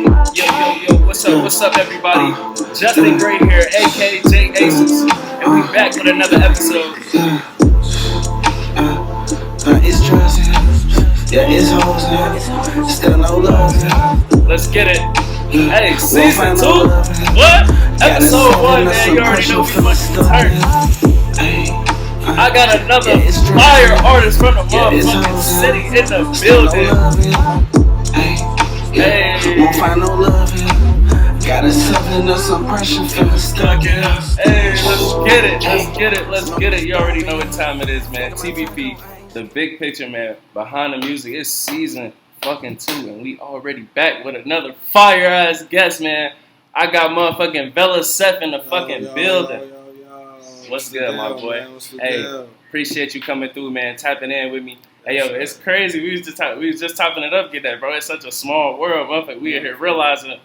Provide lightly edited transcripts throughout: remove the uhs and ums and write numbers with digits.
What's up, everybody? Justin Gray here, aka J Aces, and we back with another episode. It's drugs, yeah, it's hoes, still no love. Let's get it. Hey, season 2? What? Episode 1, man. You already know we fucking turn. I got another fire artist from the motherfucking city in the building. Hey, won't find no love here. Got yourself under some pressure, feeling stuck in us. Hey, let's get it. You already know what time it is, man. TBP, the big picture, man. Behind the music, it's season fucking 2, and we already back with another fire ass guest, man. I got motherfucking Vela Seff in the fucking building. What's good, my boy? Hey, appreciate you coming through, man. Tapping in with me. Hey, yo, it's crazy. We was just topping it up, get that, bro. It's such a small world, motherfucker. We are here realizing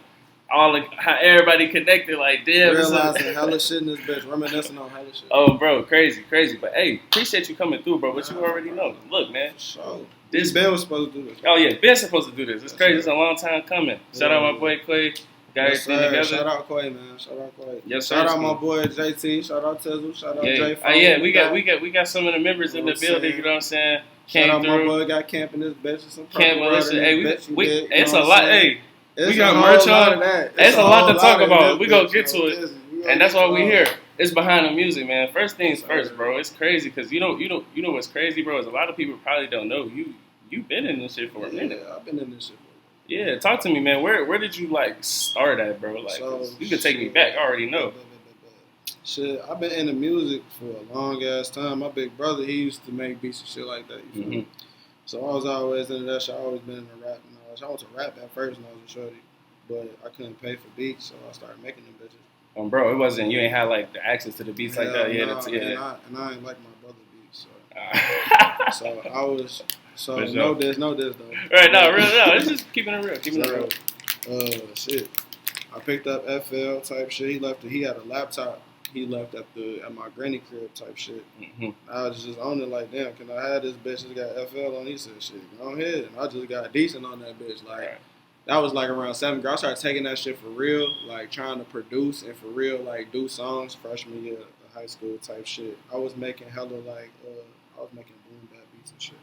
how everybody connected, like, damn. Realizing hella shit in this bitch, reminiscing on hella shit. Oh, bro, crazy. But, hey, appreciate you coming through, bro. But you already know. Look, man. So, this Ben was supposed to do this. Oh, yeah, Ben's supposed to do this. It's crazy. It's a long time coming. Shout out my boy, Quay. Got everything together. Shout out Quay, man. Shout out Quay. Yes, shout out my boy JT. Shout out Tizzle. Shout out J. Yeah, we got some of the members in the building. You know what I'm saying? Shout out my boy. Got camp in this bitch. Some camp listen. Hey, it's a lot. Hey, we got merch on. It's a lot to talk about. We gonna get to it, and that's why we here. It's behind the music, man. First things first, bro. It's crazy because you know what's crazy, bro. Is a lot of people probably don't know you've been in this shit for a minute. Yeah, I've been in this shit. Yeah, talk to me, man. Where did you like start at, bro? Like, you can take me back. I already know. Shit, I've been into music for a long ass time. My big brother, he used to make beats and shit like that. You feel me? So I was always into that shit. I always been into rap. I was to rap at first when I was a shorty, but I couldn't pay for beats, so I started making them bitches. Bro, it wasn't. You ain't had like the access to the beats like that. Yeah, and I ain't like my brother beats, so so I was. So sure. no this though. Right, no. It's just keeping it real. Shit. I picked up FL type shit. He had a laptop. He left at my granny crib type shit. I was just on it like, damn, can I have this bitch that got FL on? He said, shit, go ahead. And I just got decent on that bitch. Like, that was like around 7th grade. I started taking that shit for real, like trying to produce and for real, like do songs freshman year of high school type shit. I was making hella like, I was making boom bap beats and shit.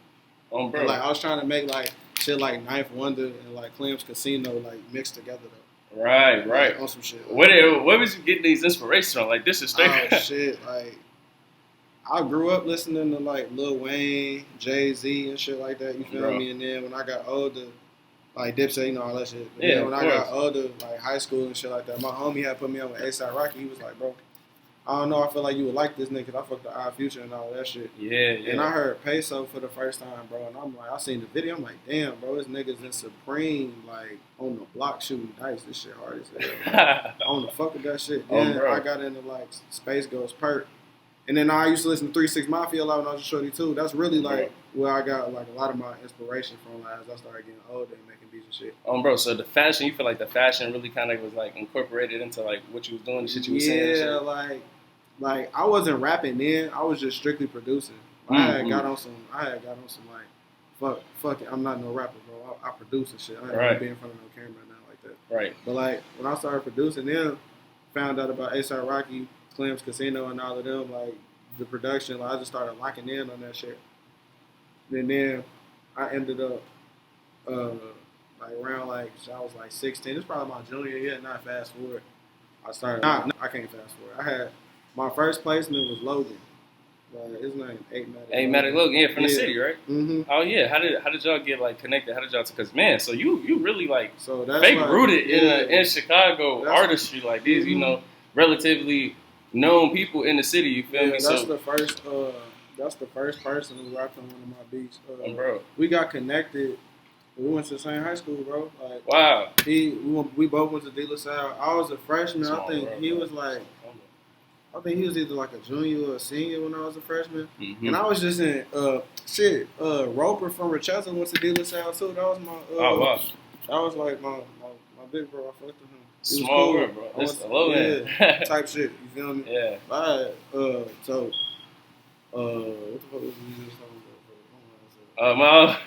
Bro. And, like, I was trying to make like shit like Ninth Wonder and like Clem's Casino like mixed together though. Right. Like, on some shit. Like, where was you getting these inspirations from? Like, this is straight. Oh shit! Like, I grew up listening to like Lil Wayne, Jay-Z, and shit like that. You feel me? And then when I got older, like Dipset, you know all that shit. But then when I got older, like high school and shit like that, my homie had put me on with A$AP Rocky. He was like, bro, I don't know, I feel like you would like this nigga. I fucked the Odd Future and all that shit. Yeah. And I heard Peso for the first time, bro. And I'm like, I seen the video. I'm like, damn, bro, this nigga's in Supreme, like, on the block shooting dice. This shit hard as hell. I want to fuck with that shit. Then I got into, like, Space Ghost Perk. And then I used to listen to 3 6 Mafia a lot when I was a shorty, too. That's really, like, where I got, like, a lot of my inspiration from, like, as I started getting older and making beats and shit. Bro, so the fashion, you feel like the fashion really kind of was, like, incorporated into, like, what you was doing, the shit you was saying? Yeah, like I wasn't rapping then. I was just strictly producing. I had got on some like, fuck it. I'm not no rapper, bro. I produce and shit. I ain't gonna be in front of no camera or nothing like that. Right. But like when I started producing them, found out about A$AP Rocky, Clem's Casino, and all of them, like the production. Like I just started locking in on that shit. And then I ended up like around like I was like 16. It's probably my junior year. Not fast forward. I started. Nah, I can't fast forward. I had. My first placement was Logan. His name A$AP Logan, yeah, from the city, right? Mm-hmm. Oh yeah, how did y'all get like connected? How did y'all? Because man, so you really like that's fake rooted in Chicago artistry, like these, you know, relatively known people in the city. You feel me? That's the first. That's the first person who rapped on one of my beats. Bro, we got connected. We went to the same high school, bro. Like, wow. We both went to De La Salle. I was a freshman. I think he was like. I think he was either like a junior or a senior when I was a freshman. And I was just in, Roper from Rochester went to De La Salle too. That was my, that was like my big bro. I fucked with him. Small world, bro. It's the low end. Type shit. You feel me? Yeah. Alright, so, what the fuck was we just talking about?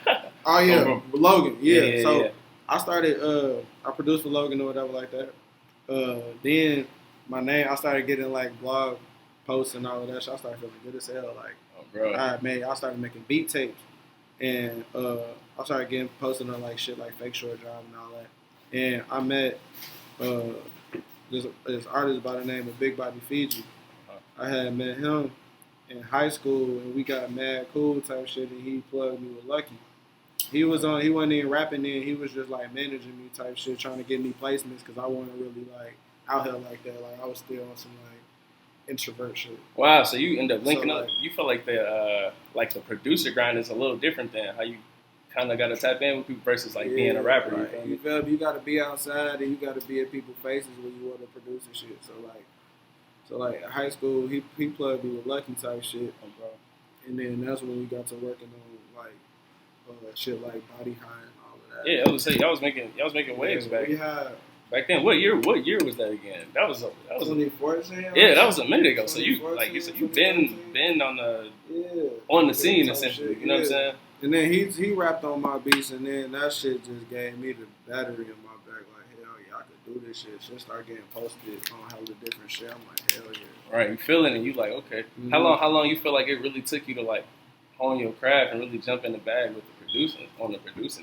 Oh yeah, Logan. Yeah. So I started. I produced for Logan or whatever like that. Then my name, I started getting like blog posts and all of that. So I started feeling good as hell. Like, bro. I started making beat tapes, and I started getting posted on like shit like Fake Short Drive and all that. And I met this artist by the name of Big Bobby Fiji. I had met him in high school, and we got mad cool type shit, and he plugged me with Lucky. He wasn't even rapping then. He was just like managing me type shit, trying to get me placements because I wasn't really like out here like that. Like I was still on some like introvert shit. Wow, so you end up linking So, up. like- You feel like the producer grind is a little different than how you kind of got to tap in with people versus like being a rapper. Right. You feel me? You got to be outside and you got to be at people's faces when you want to produce and shit. So like in high school, he plugged me with Lucky type shit, Bro. and then that's when we got to working on like shit like Body High and all of that. Yeah, I was say y'all was making waves back We had then. What year was that again? That was 2014. yeah, that was a minute ago. So you 2014, like you said you been 2014. on the scene Type essentially. shit, You know what I'm yeah. saying? And then he rapped on my beats, and then that shit just gave me the battery in my back. Like, hell yeah, I could do this shit. Shit start getting posted on hella different shit. I'm like, hell yeah. Right, you feeling it. You like okay. Mhm. How long you feel like it really took you to like hone your craft and really jump in the bag with the producing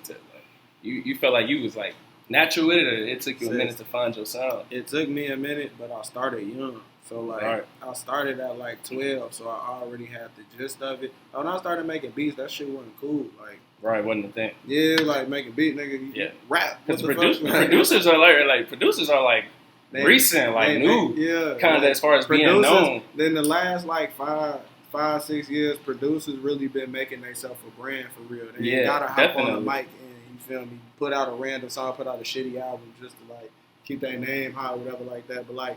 tip? Like you felt like you was like natural with it, or it took you a minute to find your sound? It took me a minute, but I started young. So like Right. I started at like 12, so I already had the gist of it. When I started making beats, that shit wasn't cool. Like Right, wasn't the thing. yeah, like making beat, nigga. You Yeah. rap. What Because the fuck? producers are like They- recent, like new, yeah, kind of like, as far as being producers, known. Then the last like 5-6 years, producers really been making themselves a brand for real. They Yeah, gotta hop on definitely. the mic and you feel me, put out a random song, put out a shitty album just to like keep their name high, whatever like that. But like,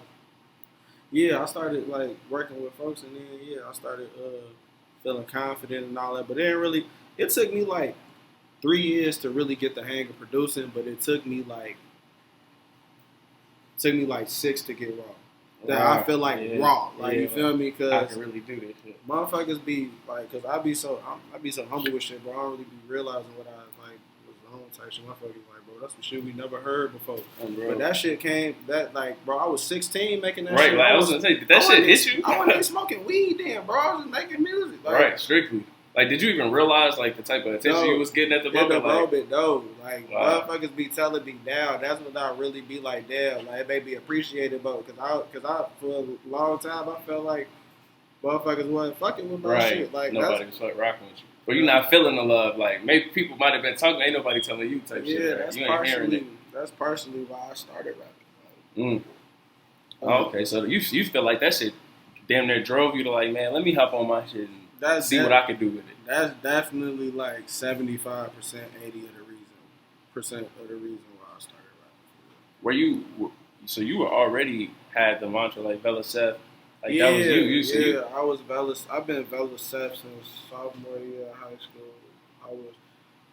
yeah, I started like working with folks, and then I started feeling confident and all that. But then really, it took me like 3 years to really get the hang of producing, but it took me like 6 to get raw. That I feel like raw, like you feel me? I Because can really do this shit. motherfuckers be like, cause I be so humble with shit, bro. I don't really be realizing what I like was the home type shit. Motherfuckers like, bro, that's some shit we never heard before. But that shit came, that like, bro, I was 16 making that Right, shit. like I was gonna say, did that shit hit you? I wasn't even smoking weed then, bro. I was just making music. Like, Right, strictly. Like, did you even realize like the type of attention you was getting at the in the moment? Like, moment, though. Like, Wow. motherfuckers be telling me down. That's when I really be like, damn, like, it may be appreciated, bro. Cause I, for a long time, I felt like motherfuckers wasn't fucking with my right, shit. Like, nobody was like rocking with you. But you're not feeling the love. Like, maybe people might have been talking, ain't nobody telling you type shit. yeah, Right? that's You ain't hearing it. partially why I started rapping. Mm. Oh, okay, so you feel like that shit damn near drove you to like, man, let me hop on my shit and see what I can do with it. That's definitely like 75%, 80% of the reason why I started rapping. Were you, so you were already had the mantra like Vela Seff, like that was you. I was I've been Vela Seff since sophomore year of high school.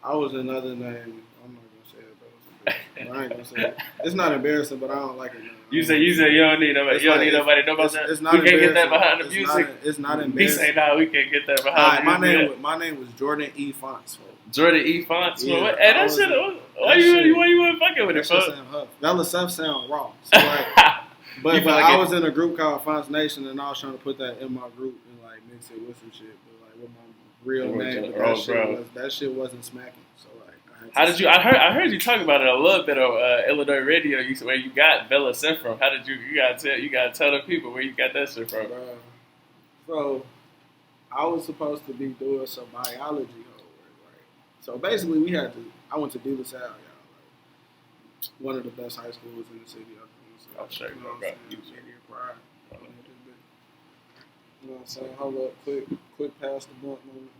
I was another name. I'm not gonna say it, but I ain't gonna say it. It's not embarrassing, but I don't like it. You say you don't need nobody. You don't need nobody to know about that. It's not we can't get that embarrassing. behind the music. It's not He embarrassing. say, nah, we can't get that behind the music. My name was Jordan E. Fonts. Jordan E. Fonts. Yeah, What? Hey, that shit. Why you weren't fucking with it, That shit fuck? sound huff. Vela Seff sound raw. So like, but You feel like I it- was in a group called Fonts Nation, and I was trying to put that in my group and like mix it with some shit, but like with my real name. But that shit wasn't smacking. So like, How did you? I heard you talk about it a little bit on Illinois radio. Where you got Vela Seff from? How did you? You gotta tell the people where you got that shit from. Bruh. So I was supposed to be doing some biology homework, right? So basically, I went to De La Salle, y'all, like one of the best high schools in the city. I'm sure, You know bro. what I'm saying? City of pride. You know what I'm saying? Hold up, quick pass the blunt moment.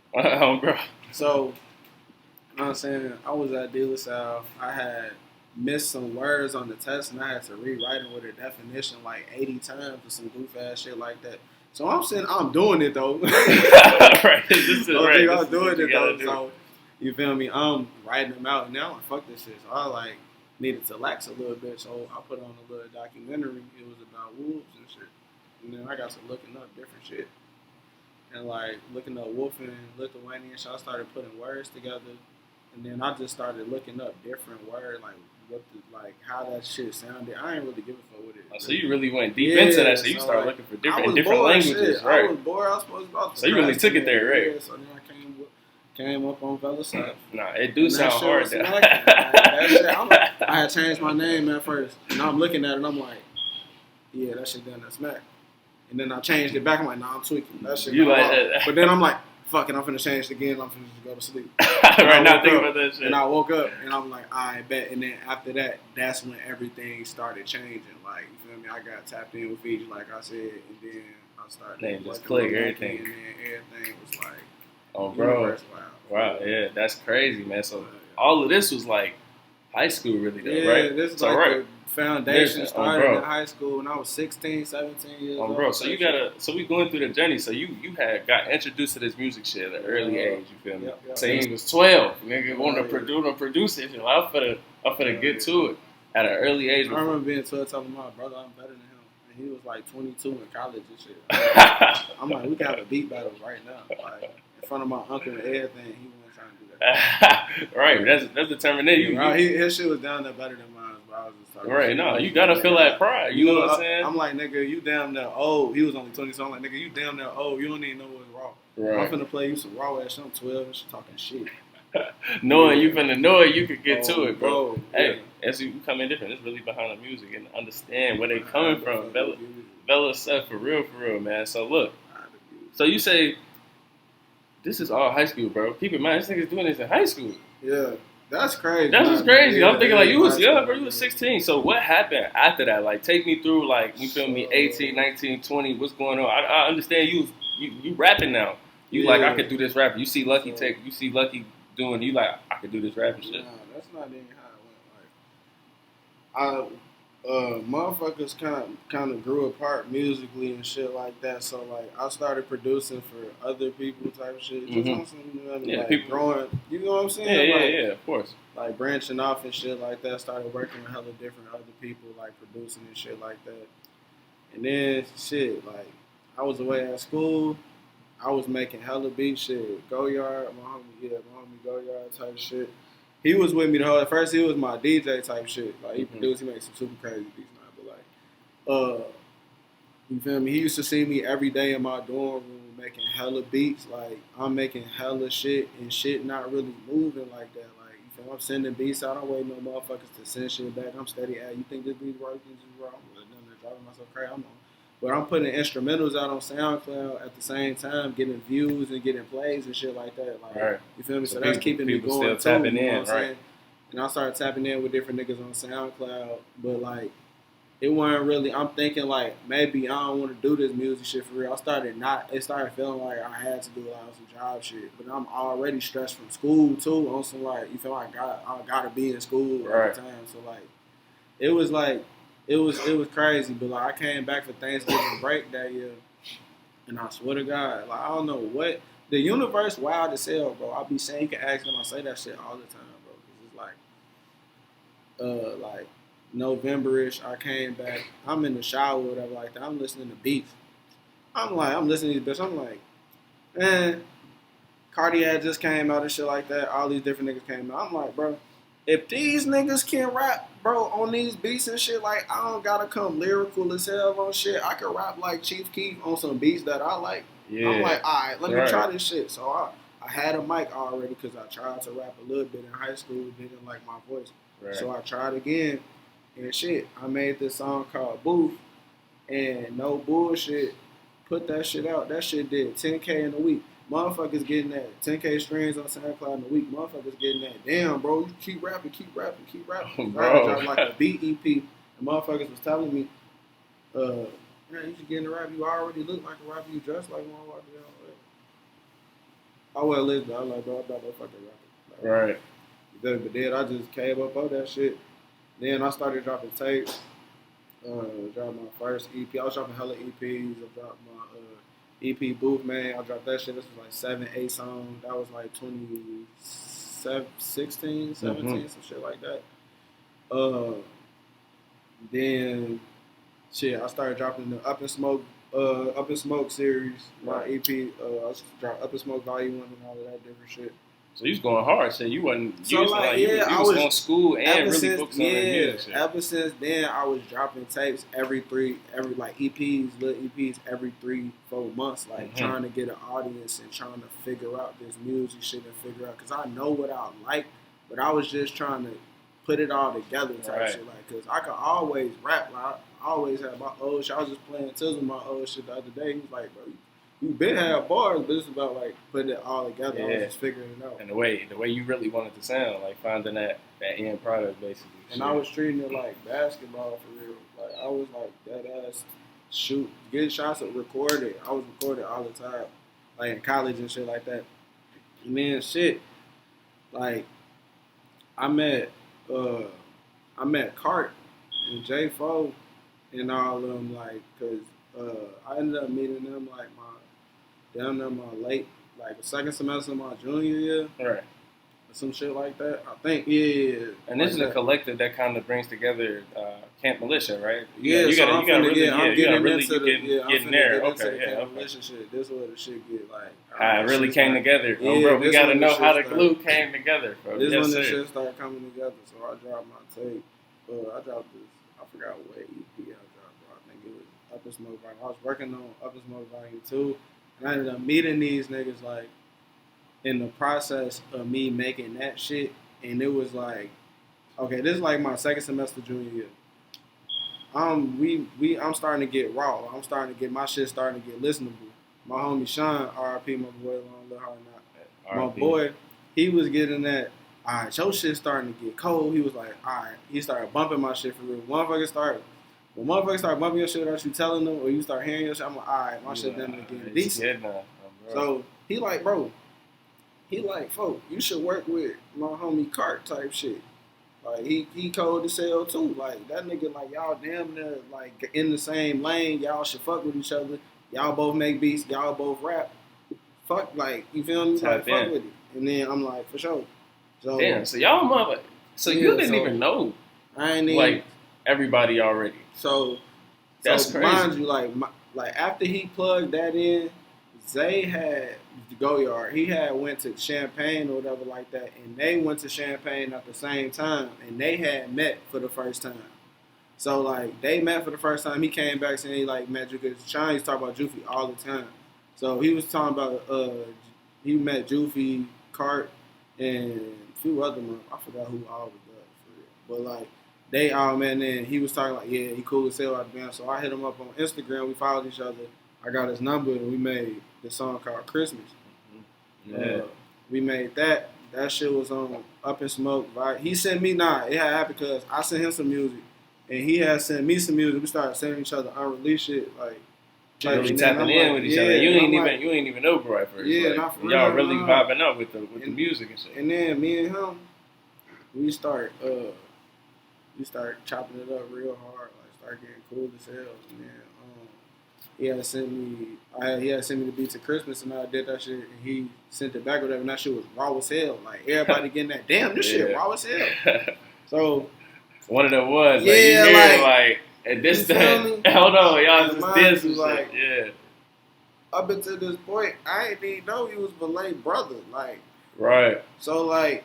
Oh, bro. So, you know what I'm saying? I was at De La Salle. I had missed some words on the test, and I had to rewrite them with a definition like 80 times or some goof ass shit like that. So I'm doing it though. Right. This is right. I'm doing it though. So you feel me? I'm writing them out, and now I'm like, fuck this shit. So I like needed to lax a little bit, so I put on a little documentary. It was about wolves and shit. And then I got to looking up different shit. And like looking up wolf and Lithuanian shit, I started putting words together. And then I just started looking up different words, like how that shit sounded. I ain't really give a fuck with it. So you really went deep into that. So you started looking for different languages, shit. right? I was bored. I was supposed to. So you really took it there, right? Yeah, so then I came up on Vela Seff. Nah, it do sound hard. I had changed my name at first, and I'm looking at it, and I'm like, yeah, that shit done that smack. And then I changed it back. I'm like, nah, I'm tweaking. That shit. You like that? But then I'm like, fuck it, I'm finna change it again. I'm finna just go to sleep. Right now, think about that shit. And I woke up, and I'm like, I bet. And then after that, that's when everything started changing. Like, you feel me? I got tapped in with Fiji, like I said, and then I started just click everything. And then everything was like, oh, bro. Universe, wow, yeah, that's crazy, man. So all of this was like high school, really, though, right? Yeah, this is so, like the foundation started in high school when I was 16, 17 years old. Bro, so so we going through the journey. So you had got introduced to this music shit at an early age, you feel me? Yep. Say he was 12, nigga, wanting to produce it. I'm finna get to it at an early age. I remember being 12 telling my brother I'm better than him. And he was like 22 in college and shit. I'm like, we can have a beat battle right now. Like, in front of my uncle and everything, he wasn't trying to do that. Right, that's determination. His shit was down there better than mine, but I was just talking. Right, no, you gotta feel that pride. You know what I'm saying? I'm like, nigga, you damn near old. He was only 20, so I'm like, nigga, you damn near old. You don't even know what's raw. Right. I'm finna play you some raw ass shit. I'm 12 and shit talking shit. Knowing you finna know it, you could get to it, bro. Hey, yeah. as you come in different, it's really behind the music and understand where they coming from. Vela Seff for real, man. So look, so you say this is all high school, bro. Keep in mind, this nigga's doing this in high school. Yeah, that's crazy. That's just crazy. I'm thinking like you was young, bro. You was 16. So what happened after that? Like, take me through, like, you feel me? 18, 19, 20. What's going on? I understand you rapping now. You like, I could do this rapping. You see Lucky doing. You like, I could do this rapping shit. Nah, that's not even how it went. Like, motherfuckers kind of grew apart musically and shit like that. So like, I started producing for other people type shit. Just on some, you know what I mean? Yeah, like people growing. You know what I'm saying? Yeah, of course. Like branching off and shit like that. Started working with hella different other people, like producing and shit like that. And then shit, like, I was away at school. I was making hella beat shit. Go Yard, my homie Go Yard type shit. He was with me the whole. At first, he was my DJ type shit. Like, he produced, he makes some super crazy beats now. But like, you feel me? He used to see me every day in my dorm room making hella beats. Like, I'm making hella shit and shit not really moving like that. Like, you feel me? I'm sending beats out. I'm waiting on motherfuckers to send shit back. I'm steady at. You think this beat's right? You think this is wrong? I'm driving myself crazy. But I'm putting instrumentals out on SoundCloud at the same time, getting views and getting plays and shit like that. Like, right. You feel me? So that's keeping me going still tapping too. You know in, what I'm saying? right? And I started tapping in with different niggas on SoundCloud. But like, it wasn't really. I'm thinking like, maybe I don't want to do this music shit for real. It started feeling like I had to do a lot of some job shit. But I'm already stressed from school too. On some like, you feel like I gotta be in school at the time. So like, it was like. It was crazy, but like, I came back for Thanksgiving break that year, and I swear to God, like, I don't know what the universe wild as hell, bro. I be saying, you can ask them, I say that shit all the time, bro. It's like November-ish, I came back. I'm in the shower, or whatever like that. I'm listening to beats. I'm listening to these bitches. I'm like, man, Cardiac just came out and shit like that. All these different niggas came out. I'm like, bro, if these niggas can rap, bro, on these beats and shit, like, I don't gotta come lyrical as hell on shit. I can rap like Chief Keef on some beats that I like. Yeah. I'm like, all right, let me try this shit. So I had a mic already because I tried to rap a little bit in high school, didn't like my voice. Right. So I tried again, and shit, I made this song called Booth, and no bullshit, put that shit out. That shit did $10K in a week. Motherfuckers getting that 10K streams on SoundCloud in a week. Motherfuckers getting that. Damn, bro, you keep rapping. Bro. I dropped like a beat EP. And motherfuckers was telling me, man, you should get in the rap. You already look like a rapper. You dress like one. I wasn't listening. I was like, bro, I'm not no fucking rapper. Like, right. But then I just came up on that shit. Then I started dropping tapes. Dropped my first EP. I was dropping hella EPs. I dropped my EP Booth, man. I dropped that shit. This was like 7, 8 songs. That was like 2016, 17, some shit like that. Then shit, I started dropping the Up in Smoke series, my EP. I dropped Up in Smoke Volume 1 and all of that different shit. So you was going hard. So you wasn't. So, You was like, like, yeah, you I was was- on school and ever really since, focused on the music. Shit. ever since then, I was dropping tapes every like EPs, little EPs every 3-4 months, like trying to get an audience and trying to figure out this music shit and figure out, because I know what I like, but I was just trying to put it all together type shit, like, because I could always rap, like, I always had my old shit. I was just playing Tizzle my old shit the other day. He was like, bro, you been have bars, but it's about like putting it all together. Yeah. I was just figuring it out. And the way you really wanted to sound, like finding that end product basically. And I was treating it like basketball for real. Like, I was like that ass shoot, get shots and record it. I was recording all the time, like in college and shit like that. And then shit, like I met Cart and J4 and all of them, like, cause I ended up meeting them like my late, like the second semester of my junior year. Right. Some shit like that, I think. Yeah. And this is a collective that kind of brings together Camp Militia, right? Yeah, you so gotta really, I'm getting there. Okay, Get yeah, militia shit. This is where the shit get like. How it really came together, Yeah, bro. We this gotta when know the how the shit glue came together, bro. This Yes, when the sir. shit started coming together. So I dropped my tape. I dropped this. I forgot what EP I dropped, bro. I think it was Up in Smoke Volume. I was working on Up in Smoke Volume 2, and I ended up meeting these niggas like in the process of me making that shit. And it was like, okay, this is like my second semester junior year. I'm starting to get raw. I'm starting to get my shit starting to get listenable. My homie Sean, R.I.P. my boy, Long Live Hard Not. My boy, he was getting that. All right, your shit starting to get cold. He was like, all right. He started bumping my shit for real. When motherfuckers start bumping your shit without you telling them, or you start hearing your shit, I'm like, all right, my shit done getting decent. So he like, bro. He like, folk, you should work with my homie Cart type shit. Like, he cold as hell too. Like, that nigga, like, y'all damn near, like, in the same lane. Y'all should fuck with each other. Y'all both make beats. Y'all both rap. Fuck, like, you feel me? Like, fuck with it. And then I'm like, for sure. So, damn, so y'all mother. So you didn't even know, I ain't even, like, everybody already. So That's crazy. Mind you, like after he plugged that in, Zay had Go Yard. He had went to Champagne or whatever like that, and they went to Champagne at the same time, and they had met for the first time. So like they met for the first time. He came back saying he like met you because Sean used to talk about Juffy all the time. So he was talking about he met Juffy, Cart, and a few other ones. I forgot who all was there for real. But like they all met, and then he was talking like, yeah, he cool as hell out the band. So I hit him up on Instagram. We followed each other. I got his number, and we made this song called Christmas. Yeah. We made that. That shit was on Up in Smoke. Right? He sent me, it had happened because I sent him some music, and he had sent me some music. We started sending each other unreleased shit, like really tapping in with each other. You ain't even know bro at first. Yeah, like, not for y'all real, really vibing up with the music and shit. And then me and him, we start chopping it up real hard, like start getting cool as hell. And then he had sent me the beats at Christmas, and I did that shit, and he sent it back or whatever, and that shit was raw as hell. Like everybody getting that, damn, this shit raw as hell. So one of them was yeah, like, you hear like and this that. Hold on, y'all just did some like, shit. Yeah. Up until this point, I didn't even know he was Valet's brother. Like, right. So like,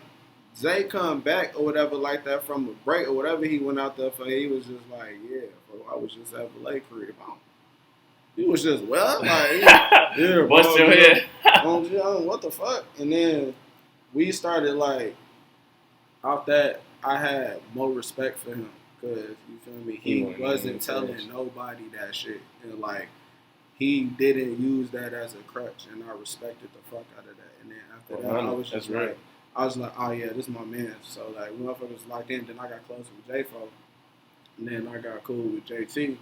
Zay come back or whatever like that from a break or whatever he went out there for. He was just like, yeah, bro, I was just at Valet crib. He was just like, yeah, what's your head? What the fuck? And then we started like, off that, I had more respect for him because you feel me. He wasn't telling nobody that shit, and like he didn't use that as a crutch, and I respected the fuck out of that. And then after that, I was just like, oh yeah, this is my man. So like, motherfuckers locked in. Then I got close with J4, and then I got cool with JT,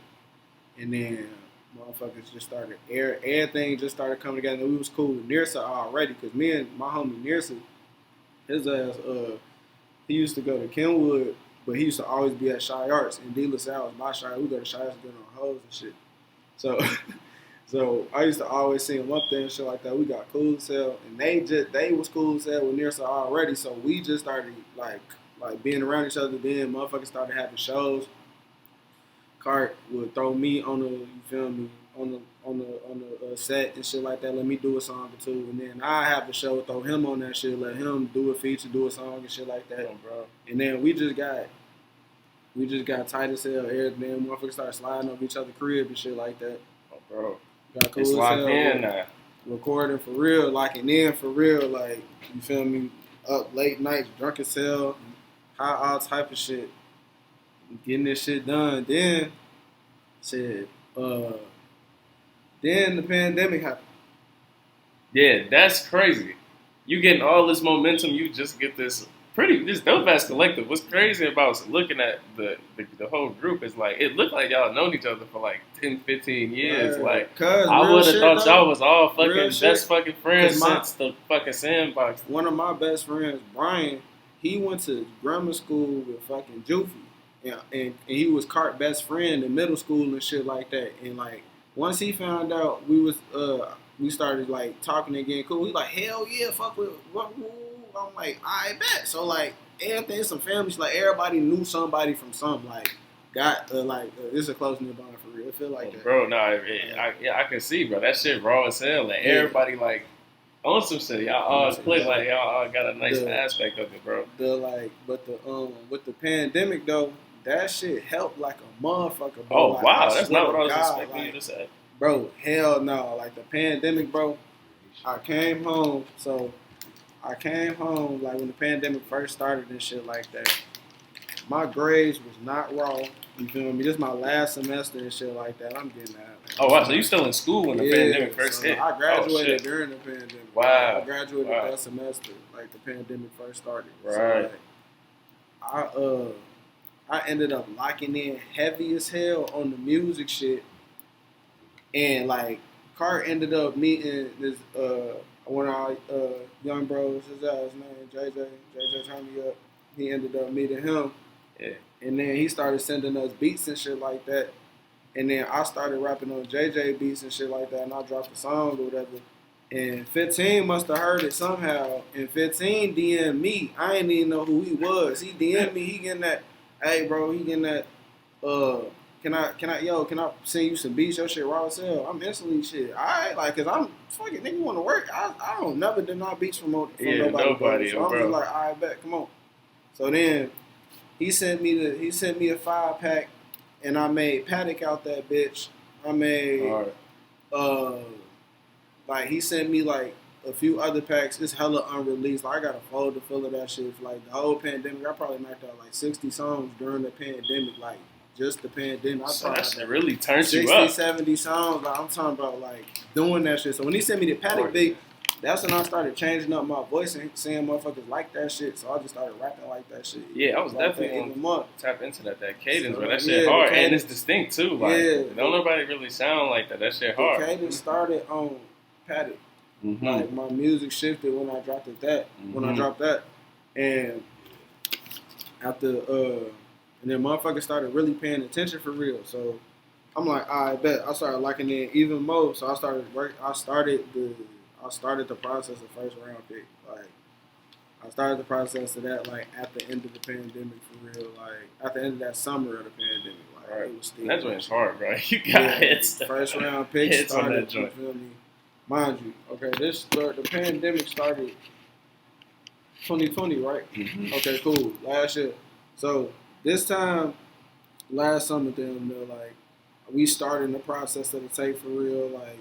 and then motherfuckers just started, everything just started coming together. And we was cool with Nirsa already, because me and my homie Nirsa, his ass, he used to go to Kenwood, but he used to always be at Shy Arts, and D. LaSalle was my Shy Arts. We go to Shy Arts and get on hoes and shit. So I used to always see him up there and shit like that. We got cool as hell, and they was cool as hell with Nirsa already, so we just started like being around each other. Then motherfuckers started having shows. Cart would throw me on the, you feel me, on the set and shit like that. Let me do a song or two, and then I have the show, throw him on that shit, let him do a feature, do a song and shit like that. Bro. And then we just got tight as hell. Every damn motherfuckers started sliding over each other's crib and shit like that. Oh, bro. Got cool It's as locked hell. in now. Recording for real, locking in for real, like, you feel me? Up late nights, drunk as hell, all type of shit. Getting this shit done. Then, shit, then the pandemic happened. Yeah, that's crazy. You getting all this momentum, you just get this dope ass collective. What's crazy about looking at the whole group is like, it looked like y'all known each other for like 10, 15 years. Like, I would have thought y'all was all fucking best fucking friends since the fucking sandbox. One of my best friends, Brian, he went to grammar school with fucking Juvie. And he was Cart's best friend in middle school and shit like that. And like, once he found out we started like talking again, cool. He like, hell yeah, fuck with what? I'm like, I bet. So like, everything, some families, like everybody knew somebody from something. Like, it's a close knit bond for real. It feel like that, bro. No, I can see, bro. That shit raw as hell. Like everybody like on some shit. Y'all all click. Like y'all all got a nice aspect of it, bro. With the pandemic though, that shit helped like a motherfucker, bro. Oh like, wow, that's not what I was expecting you to say. Bro, hell no. Like the pandemic, bro. I came home like when the pandemic first started and shit like that. My grades was not raw. You feel me? This is my last semester and shit like that. I'm getting out. Oh wow, so you still in school when the pandemic first hit? I graduated during the pandemic. Wow. I graduated that semester, like the pandemic first started. Right. So, like, I ended up locking in heavy as hell on the music shit. And like Cart ended up meeting this one of our young bros, his name JJ turned me up. He ended up meeting him. Yeah. And then he started sending us beats and shit like that. And then I started rapping on JJ beats and shit like that, and I dropped a song or whatever. And 15 must have heard it somehow. And 15 DM'd me. I didn't even know who he was. He DM'd me. He getting that, hey bro, he getting that, can I send you some beats? Your shit raw as hell. I'm instantly shit. Alright, like, cause I'm fucking nigga want to work. I don't never deny beats from nobody. So I'm just like, alright, bet, come on. So then he sent me a 5-pack, and I made Paddock out that bitch. I made like he sent me like a few other packs. It's hella unreleased. Like, I got a folder full of that shit for like the whole pandemic. I probably knocked out like 60 songs during the pandemic, like just the pandemic. So that shit really turns 60, you up. 70 songs. Like, I'm talking about like doing that shit. So when he sent me the Paddock beat, that's when I started changing up my voice and seeing motherfuckers like that shit. So I just started rapping like that shit. Yeah, I was like definitely going to tap into that cadence, but that shit yeah, hard. And it's distinct too. Like, don't nobody really sound like that. That shit hard. The cadence started on Paddock. Mm-hmm. Like, my music shifted when I dropped that. And after, and then motherfuckers started really paying attention for real. So I'm like, I bet. I started liking it even more. So I started the process of first round pick. Like, I started the process of that like at the end of the pandemic for real. Like at the end of that summer of the pandemic. Like, it was still. That's when it's hard, bro. You got hits. First round pick started. You feel me? Mind you, okay, the pandemic started 2020, right? Mm-hmm. Okay, cool. Last year. So this time, last summer, like, we started the process of the tape for real. Like,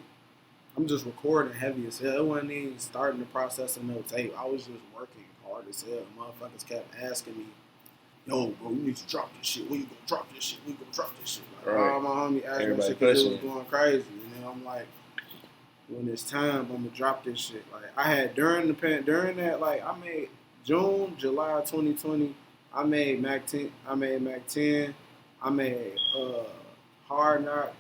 I'm just recording heavy as hell. It wasn't even starting the process of no tape. I was just working hard as hell. Motherfuckers kept asking me, yo, bro, you need to drop this shit. When you gonna drop this shit? When you gonna drop this shit? Like, all my homie asked me shit because it was going crazy. You know, I'm like, when it's time, I'm gonna drop this shit. Like, I had during that, like, I made July 2020. I made Mac 10. I made Hard Knock.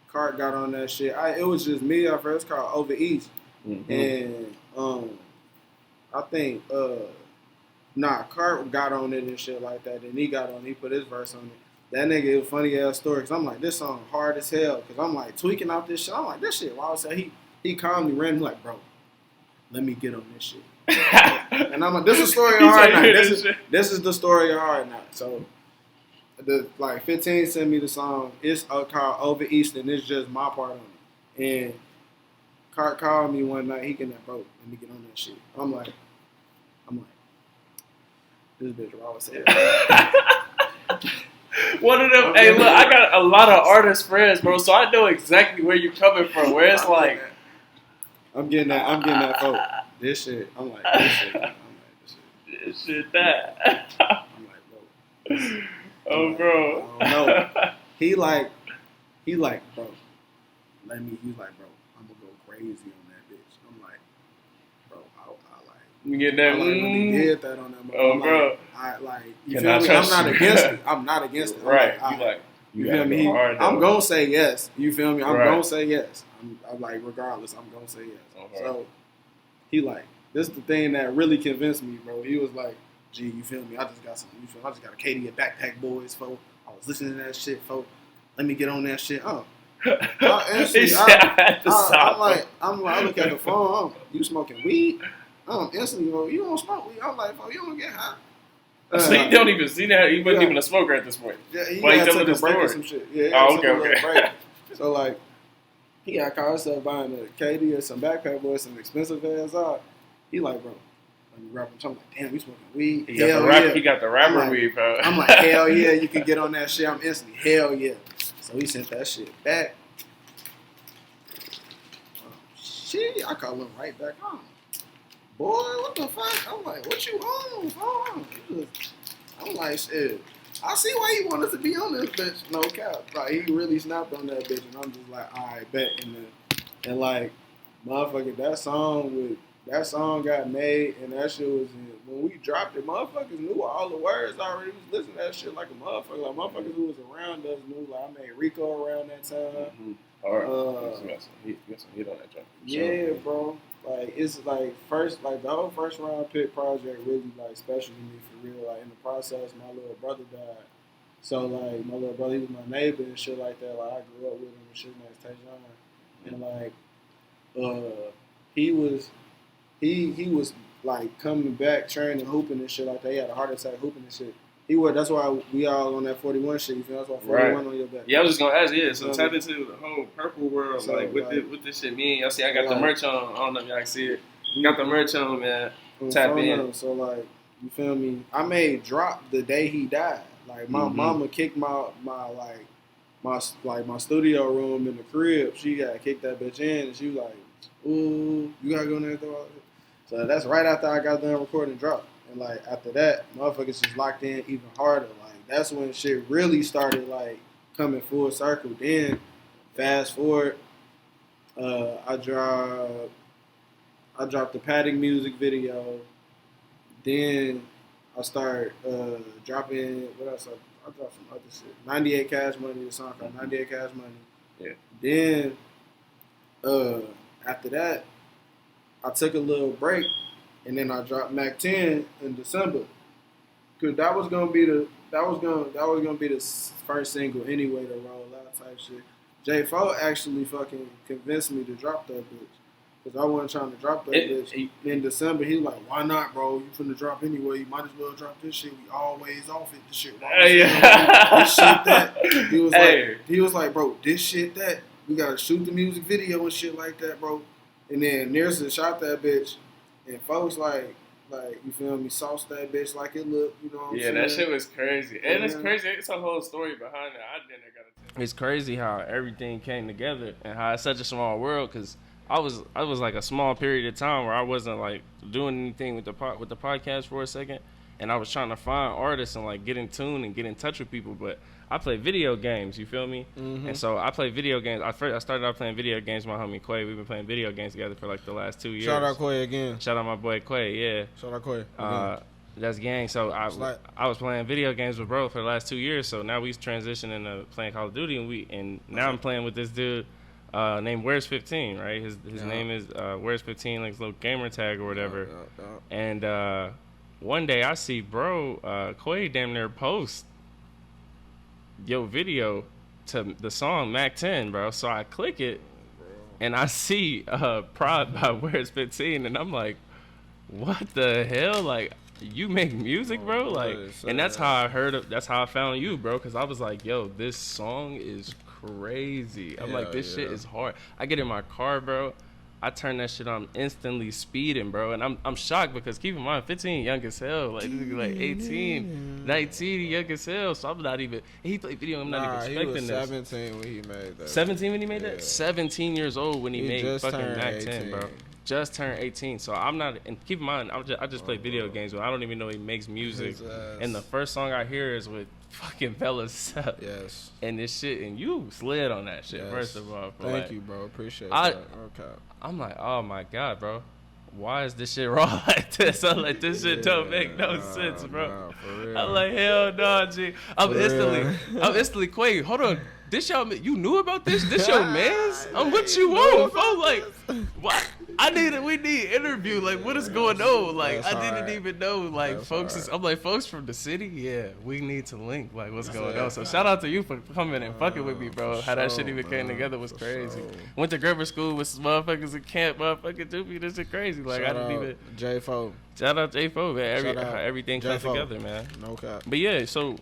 Cart got on that shit. It was just me at first. Called Over East, and I think Cart got on it and shit like that. And he put his verse on it. That nigga, it was funny ass story, cause I'm like, this song hard as hell, cause I'm like tweaking out this shit. I'm like, this shit. Well, I was saying he called me randomly like, bro, let me get on this shit. And I'm like, this is the story of Hard Night. This is the story of Hard Night. So like 15 sent me the song. It's called Over East, and it's just my part on it. And Cart called me one night. He getting that broke. Let me get on that shit. I'm like, this bitch raw as hell. One of them. Hey, look, I got a lot of artist friends, bro. So I know exactly where you're coming from. Where it's like, I'm getting that folk. This shit. I'm like, this shit. I'm like, this shit that. I'm like, bro. Oh, bro. I don't know. He like, bro. He's like, bro, I'm gonna go crazy on that bitch. I'm like, bro, I like. You get that? I really did that on that. Oh, bro. You feel me? I'm not against it. I'm not against it. Right. You feel me? I'm gonna say yes. You feel me? I'm gonna say yes. I'm like, regardless, I'm gonna say yes. Okay. So he like, this is the thing that really convinced me, bro. He was like, gee, you feel me? I just got some. You feel me? I just got a Katie at Backpack Boys, folk. I was listening to that shit, folk. Let me get on that shit. I'm like, I look at the phone. You smoking weed? Instantly, bro, you don't smoke weed. I'm like, bro, you don't get high. So you don't even see that. He wasn't even a smoker at this point. Yeah, he Why had you to telling take the a break or story? some shit. Yeah, Oh, okay. So like, he got caught himself buying a Katie or some Backpack Boys, some expensive ass art. He like, bro, let me rap. I'm like, damn, we smoking weed. He got the rapper weed, bro. I'm like, hell yeah, you can get on that shit. I'm instantly, hell yeah. So he sent that shit back. Shit, I called him right back on. Boy, what the fuck? I'm like, what you on? I'm like, shit. I see why he wanted to be on this bitch. No cap. Like, he really snapped on that bitch, and I'm just like, all right, bet. And like, motherfucker, that song got made, and that shit was when we dropped it. Motherfuckers knew all the words already. We was listening to that shit like a motherfucker. Like motherfuckers who was around us knew. Like I made Rico around that time. Mm-hmm. All right. You got some hit on that joint. Yeah, bro. Like it's like the whole first round pick project really like special to me for real. Like in the process, my little brother died. So like my little brother, he was my neighbor and shit like that. Like I grew up with him and shit next to Tajon. And like he was like coming back training hooping and shit like that. He had a heart attack hooping and shit. That's why we all on that 41 shit. You feel? That's why 41 on your back. Yeah, I was just gonna ask. Yeah, so tap into the whole purple world. So, like, what this shit mean? Y'all see, I got the merch on. I don't know if y'all can see it. Got the merch on, man. Tap in. So like, you feel me? I made drop the day he died. Like my mama kicked my studio room in the crib. She got kicked that bitch in, and she was like, "Ooh, you gotta go in there and throw all that." So that's right after I got done recording drop. And like after that, motherfuckers just locked in even harder. Like that's when shit really started like coming full circle. Then fast forward, I dropped the Padding music video. Then I started dropping what else? I dropped some other shit. 98 Cash Money, the song called 98 Cash Money. Yeah. Then after that, I took a little break. And then I dropped Mac 10 in December, cause that was gonna be the first single anyway to roll out type shit. J4 actually fucking convinced me to drop that bitch, cause I wasn't trying to drop that bitch in December. He was like, "Why not, bro? You finna drop anyway. You might as well drop this shit. We always off it. This shit. This shit that." He was like, "Bro, this shit that we gotta shoot the music video and shit like that, bro." And then Nearson shot that bitch. And folks like you feel me, sauce that bitch like it looked, you know what I'm saying? Yeah, that shit was crazy. And it's crazy. It's a whole story behind it. I didn't gotta tell. It's crazy how everything came together and how it's such a small world. Cause I was like a small period of time where I wasn't like doing anything with the podcast for a second, and I was trying to find artists and like get in tune and get in touch with people, but I play video games, you feel me? Mm-hmm. And so I play video games. I started out playing video games with my homie Quay. We've been playing video games together for like the last 2 years. Shout out Quay again. Shout out my boy Quay, yeah. Shout out Quay. That's gang. So I was playing video games with bro for the last 2 years. So now we transitioned into playing Call of Duty, and now I'm playing with this dude named Where's 15, right? His name is Where's 15, like his little gamer tag or whatever. And one day I see bro Quay damn near post your video to the song Mac 10, bro. So I click it and I see Prod by Where's 15, and I'm like, what the hell? Like, You make music, bro, like, and that's how I heard it. That's how I found you, bro. Because I was like, yo, this song is crazy. I'm like, this shit is hard. I get in my car, bro. I turn that shit on instantly, speeding, bro, and I'm shocked because keep in mind, 15 young as hell, like this nigga like 18, 19 young as hell. So I'm not even. He played video. I'm not even expecting he was this. 17 when he made that. 17 when he made that. 17 years old when he made fucking Mac 10, 18. bro. Just turned 18, so I'm not. And keep in mind, I just play video games, but I don't even know he makes music. And the first song I hear is with fucking Vela Seff. Yes. And this shit, and you slid on that shit. Yes. First of all, thank you, bro. Appreciate that. Okay. I'm like, oh my god, bro. Why is this shit raw like this? I'm like, this shit don't make no sense, bro. For real. I'm like, hell no, G. I'm instantly quake. Hold on. This y'all, you knew about this? This your man's? What you want, bro? Like, what? We need interview. Like, what is going on? Like, I didn't even know. Like, I'm like, folks from the city? Yeah, we need to link. Like, what's going on? So, shout out to you for coming and fucking with me, bro. How that shit even came together was crazy. Went to Gerber School with motherfuckers in camp, motherfucking Doopy. This shit crazy. Like, I didn't even. J4. Shout out J4, man. Everything comes together, man. No cap. But yeah, so.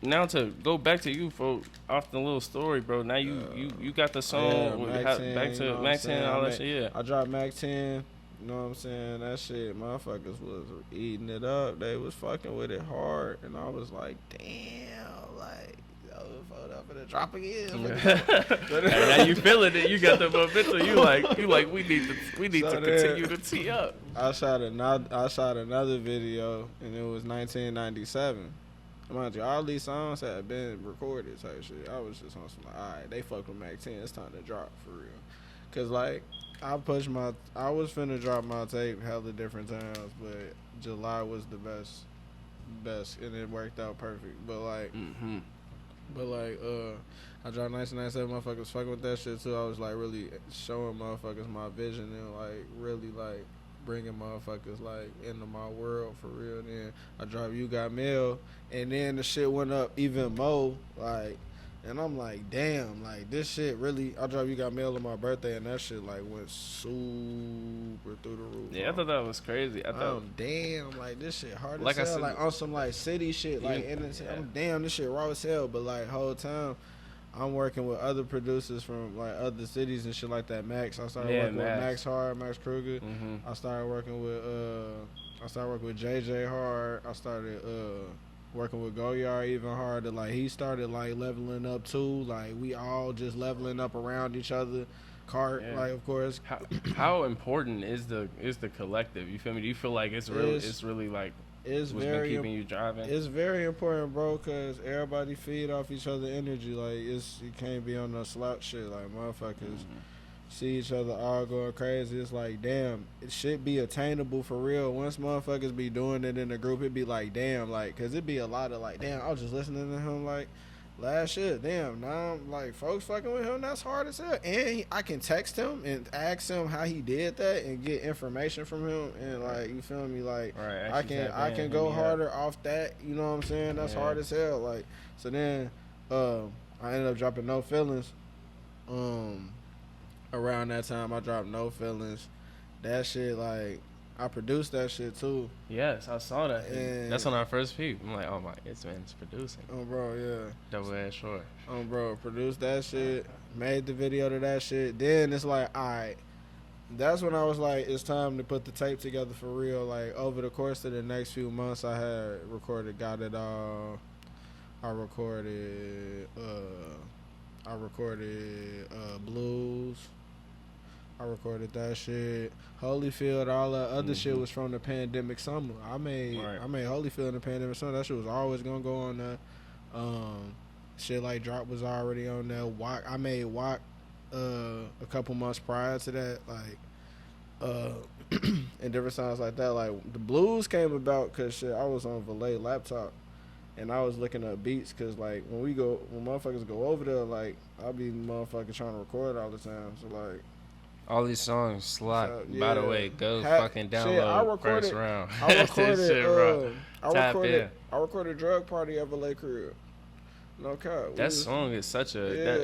Now to go back to you for off the little story, bro. Now you got the song back to Mac 10 and all that shit. Yeah, I dropped Mac 10. You know what I'm saying? That shit, motherfuckers was eating it up. They was fucking with it hard, and I was like, damn, like. Up in the drop again. Now you feeling it. You got the momentum. You like we need to continue to tee up. I shot another video, and it was 1997. Mind you, all these songs had been recorded type shit. I was just on some like, alright, they fuck with Mac 10. It's time to drop for real. Cause like I was finna drop my tape hella different times, but July was the best, and it worked out perfect. But like, I dropped 1997. Motherfuckers fucking with that shit too. I was like really showing motherfuckers my vision and like really like bringing motherfuckers like into my world for real. Then I dropped You Got Mail, and then the shit went up even more. Like, and I'm like, damn, like this shit really. I dropped You Got Mail on my birthday, and that shit like went super through the roof. Yeah, I thought that was crazy. Damn, like this shit hard as hell. Like on some like city shit, like I'm damn, this shit raw as hell. But like whole time, I'm working with other producers from like other cities and shit like that. Max, I started working with Max Hard, Max Kruger. Mm-hmm. I started working with JJ Hard. I started working with Goyard even harder. Like he started like leveling up too. Like we all just leveling up around each other. Like of course. How important is the collective? You feel me? Do you feel like it's really like it's what's been keeping you driving? It's very important, bro, because everybody feed off each other energy. Like you can't be on no slouch shit. Like motherfuckers see each other all going crazy. It's like, damn, it should be attainable for real. Once motherfuckers be doing it in a group, it be like, damn, like, because it be a lot of like, damn, I was just listening to him like last shit. Damn, now I'm like, folks fucking with him, that's hard as hell. And I can text him and ask him how he did that and get information from him. And like, you feel me? Like, I can go harder off that. You know what I'm saying? That's hard as hell. Like, so then I ended up dropping No Feelings. Around that time, I dropped No Feelings. That shit, like, I produced that shit too. Yes, I saw that. And that's on our first peep. I'm like, oh my, this man's producing. Oh, bro, yeah. Double ass short. Oh, bro, produced that shit, made the video to that shit. Then it's like, all right. That's when I was like, it's time to put the tape together for real. Like, over the course of the next few months, I had recorded Got It All. I recorded Blues. I recorded that shit. Holyfield, all that other shit was from the pandemic summer. I made Holyfield in the pandemic summer. That shit was always gonna go on there. Shit like Drop was already on there. I made Wack a couple months prior to that, like and different sounds like that. Like the Blues came about because shit, I was on Vela laptop. And I was looking up beats because, like, when motherfuckers go over there, like, I be motherfucking trying to record all the time. So, like, all these songs slot. By the way, go fucking download First Round. I recorded Drug Party at Vela Crib. No cap. That song is such a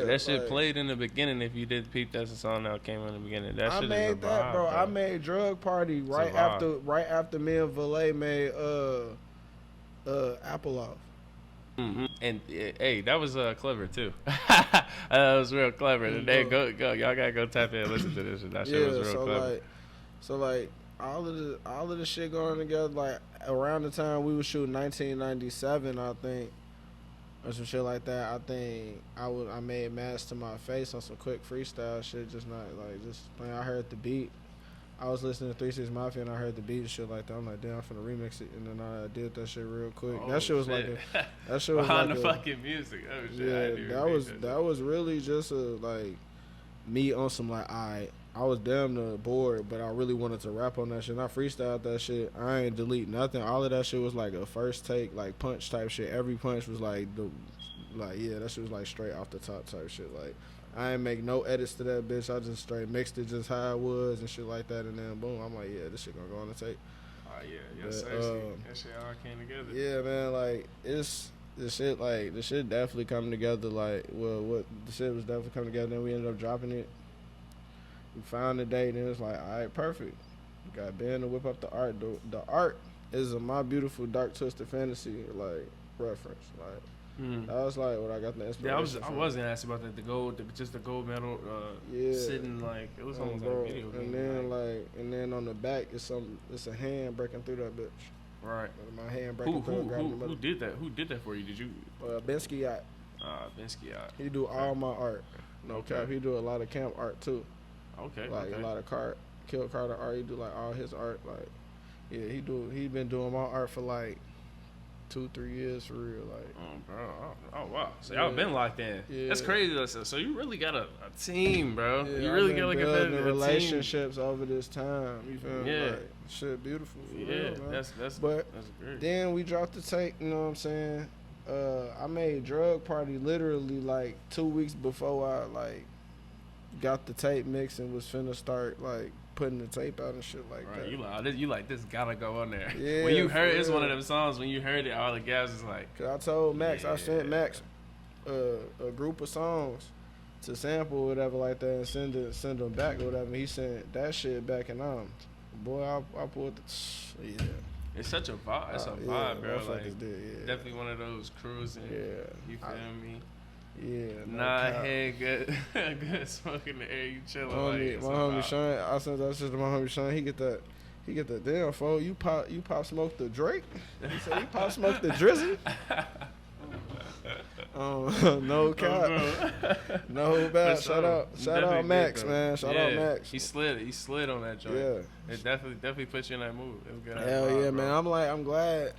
that shit like, played in the beginning. If you did peep, that's the song that came in the beginning. That I shit made is a that, vibe, bro. I made Drug Party right after me and Vela made Apple Off. Mm-hmm. And hey, that was clever too. That was real clever. Today, go, y'all gotta go tap in and listen to this. That shit was real clever. So all of the shit going together. Like around the time we was shooting 1997, I think, or some shit like that. I think I made Mask to My Face on some quick freestyle shit. Just not like just when I heard the beat. I was listening to 3 6 Mafia and I heard the beat and shit like that. I'm like, damn, I'm finna remix it, and then I did that shit real quick. Oh, that shit was shit. That shit was behind like the fucking music. Oh shit! Yeah, that was really just like me on some like I was damn bored, but I really wanted to rap on that shit. And I freestyled that shit. I ain't delete nothing. All of that shit was like a first take, like punch type shit. Every punch was like that shit was like straight off the top type shit. Like I ain't make no edits to that bitch. I just straight mixed it just how it was and shit like that. And then boom, I'm like, yeah, this shit gonna go on the tape. Oh yeah, yes, that shit all came together. Yeah, man, like the shit definitely coming together. Like, what the shit was definitely coming together. Then we ended up dropping it. We found the date, and it was like, all right, perfect. Got Ben to whip up the art. The art is a My Beautiful Dark Twisted Fantasy like reference. Like that was like what I got the inspiration. Yeah, I was gonna ask about that. The gold medal. Sitting like it was almost like a video game. And then on the back it's a hand breaking through that bitch. Right. My hand breaking through. Who did that? Who did that for you? Did you? Bensky Yacht. Bensky Yacht. He do all my art. No cap. He do a lot of camp art too. Okay. Like a lot of Kill Carter art. He do like all his art. Like, yeah, he been doing my art for like 2-3 years for real. Like, bro. Oh wow. So y'all been locked in. Yeah. That's crazy. So you really got a team, bro. Yeah, you really got like a a relationships over this time. You feel me? Yeah. Like, shit beautiful. For yeah. Real, man. That's great. Then we dropped the tape. You know what I'm saying? I made Drug Party literally like 2 weeks before I like got the tape mixed and was finna start like putting the tape out and shit like that. You like this gotta go on there. Yeah, when you heard it's one of them songs. When you heard it, all the guys is like. Cause I told Max, I sent Max a group of songs to sample or whatever like that and send them back or whatever. He sent that shit back and boy, I pulled It's such a vibe. It's a vibe, bro. Like definitely one of those cruising. Yeah, you feel me? Yeah, head good smoke in the air. You chilling like my homie Sean. I sent that shit to my homie Sean. He get that damn fool. You pop smoke the Drake. He said you pop smoke the Drizzy. No cap. No bad. Shout out Max, man. Shout out Max. He slid on that joint. Yeah. It definitely put you in that mood. It was good. Hell yeah, man. I'm glad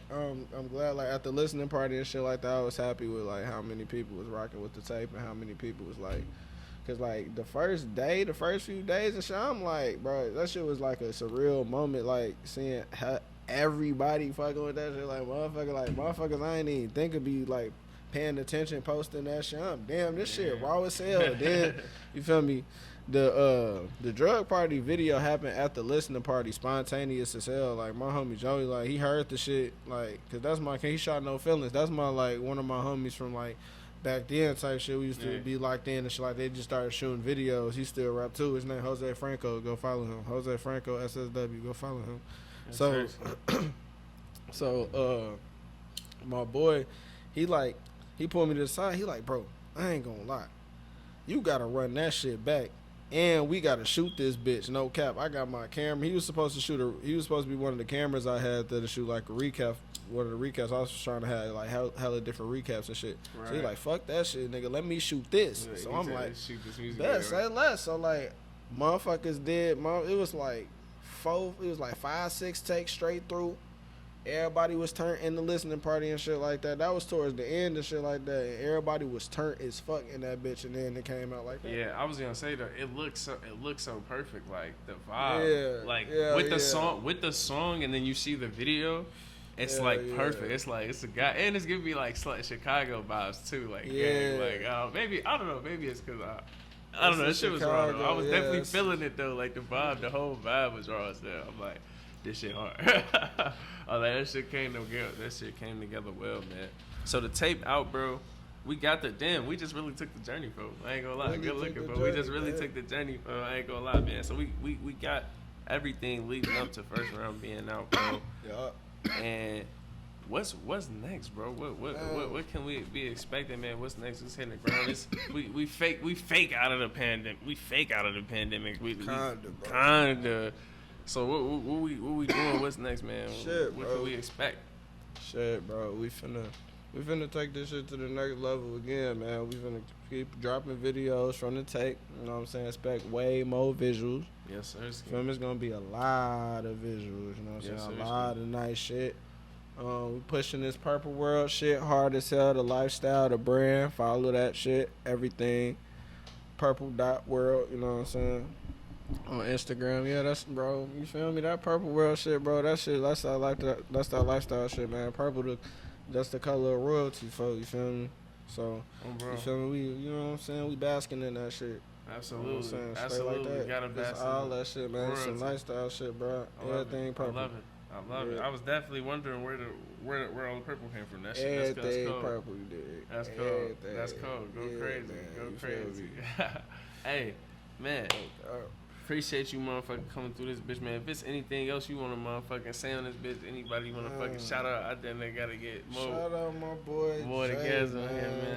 like at the listening party and shit like that, I was happy with like how many people was rocking with the tape and how many people was like, cause like the first few days and shit, I'm like, bro, that shit was like a surreal moment, like seeing how everybody fucking with that shit, like motherfuckers I ain't even think it'd be like paying attention, posting that shit. Damn, this shit raw as hell. Then you feel me? The Drug Party video happened at the listening party, spontaneous as hell. Like my homie Joey, like he heard the shit, like, cause that's my he shot No Feelings. That's my like one of my homies from like back then type shit. We used to be locked in and shit like they just started shooting videos. He still rap too. His name Jose Franco. Go follow him. Jose Franco SSW. Go follow him. That's so my boy, he pulled me to the side. He like, bro, I ain't gonna lie. You gotta run that shit back. And we gotta shoot this bitch. No cap. I got my camera. He was supposed to be one of the cameras I had to shoot like a recap. One of the recaps. I was trying to have like hella different recaps and shit. Right. So he like, fuck that shit, nigga. Let me shoot this. So I'm like, shoot this music. Say less. So like, motherfuckers did. It was like 5-6 takes straight through. Everybody was turned in the listening party and shit like that. That was towards the end and shit like that. And everybody was turned as fuck in that bitch, and then it came out like that. Yeah, I was gonna say that it looks so perfect, like the vibe, with the song, and then you see the video. It's perfect. It's like it's a guy, and it's gonna be like Chicago vibes too. Like maybe I don't know. Maybe it's because I don't know. That shit was raw. I was definitely feeling it though. Like the whole vibe was raw as hell. I'm like, this shit hard. That shit came together. That shit came together well, man. So the tape out, bro. We got the damn. We just really took the journey, bro. I ain't gonna lie. Really Good took looking, the bro. We just journey, really man. took the journey, bro. I ain't gonna lie, man. So we got everything leading up to first round being out, bro. Yeah. And what's next, bro? What can we be expecting, man? What's next? What's hitting the ground? We fake out of the pandemic. We fake out of the pandemic. Kinda, bro. Kinda. So what we doing? What's next, man? Shit, what bro. can we expect? Shit, bro. We finna take this shit to the next level again, man. We finna keep dropping videos from the take. You know what I'm saying? Expect way more visuals. Yes, sir. Film is gonna be a lot of visuals. You know what I'm saying? Yes, sir. A lot of nice shit. We pushing this Purple World shit hard as hell. The lifestyle, the brand. Follow that shit. Everything. Purple.world. You know what I'm saying? On Instagram, yeah, that's bro. You feel me? That Purple World shit, bro. That shit, that's our lifestyle shit, man. Purple, that's the color of royalty, folks. You feel me? So, you feel me? You know what I'm saying? We basking in that shit. Absolutely, You know what I'm saying? Straight absolutely. like that. Gotta It's bask all in that shit, man. It's some royalty. lifestyle shit, bro. Everything purple. I love it. I was definitely wondering where all the purple came from. That shit, Everything that's cold. purple, you did. That's cold. Everything. That's cold. Go Yeah, crazy. man. Go You feel crazy. me? Hey, man. Oh, Appreciate you, motherfucker, coming through this bitch, man. If it's anything else you want to motherfucking say on this bitch, anybody you want to fucking shout out, I think they gotta get more. Shout out my boy More Jay, together, man.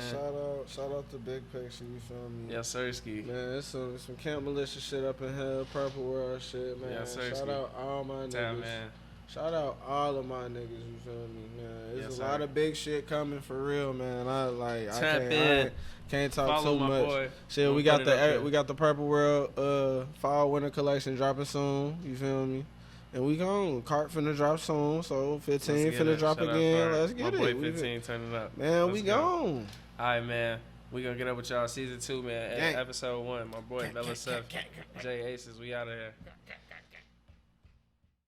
Shout out to Big Picture, you feel me? Yes, sirski. Man, it's some Camp Militia shit up in here, Purple World shit, man. Yes, sirski. Shout out all my Time, niggas. man. Shout out all of my niggas, you feel me, man. There's Yes, a lot sir. of big shit coming for real, man. Tap in. I can't talk Follow too my much. boy. Shit, We'll we got put it up there. the Purple World fall winter collection dropping soon, you feel me? And we gone. Cart finna drop soon, so 15 Let's get finna it. drop Shout out again. Fire. Let's get My it. boy We 15 turning up. Man, Let's we go. gone. All right, man. We gonna get up with y'all season 2, man. Gang. Episode 1. My boy Vela Seff, J Aces. We out of here.